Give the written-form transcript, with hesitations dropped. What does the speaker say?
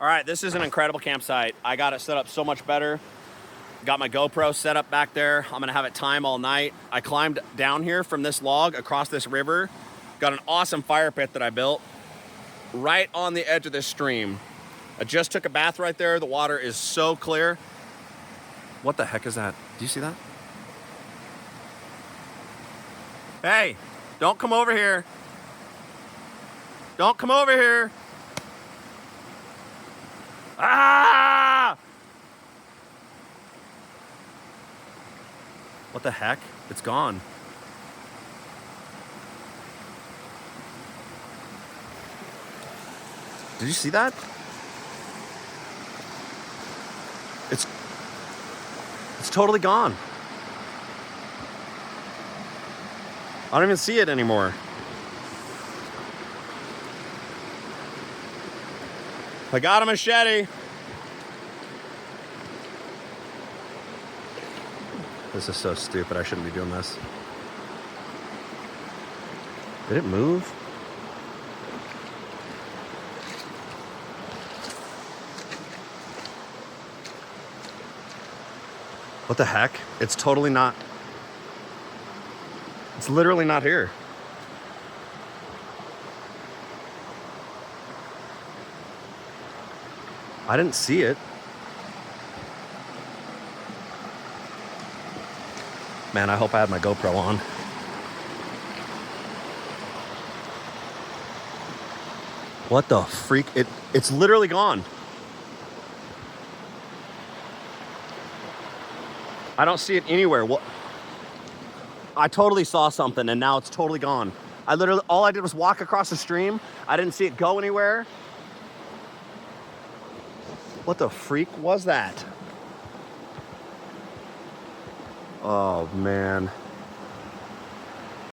All right, this is an incredible campsite. I got it set up so much better. Got my GoPro set up back there. I'm gonna have it time all night. I climbed down here from this log across this river. Got an awesome fire pit that I built right on the edge of this stream. I just took a bath right there. The water is so clear. What the heck is that? Do you see that? Hey, don't come over here. Don't come over here. Ah! What the heck? It's gone. Did you see that? It's totally gone. I don't even see it anymore. I got a machete. This is so stupid. I shouldn't be doing this. Did it move? What the heck? It's totally not. It's literally not here. I didn't see it. Man, I hope I had my GoPro on. What the freak? It's literally gone. I don't see it anywhere. What? I totally saw something and now it's totally gone. All I did was walk across the stream. I didn't see it go anywhere. What the freak was that? Oh, man.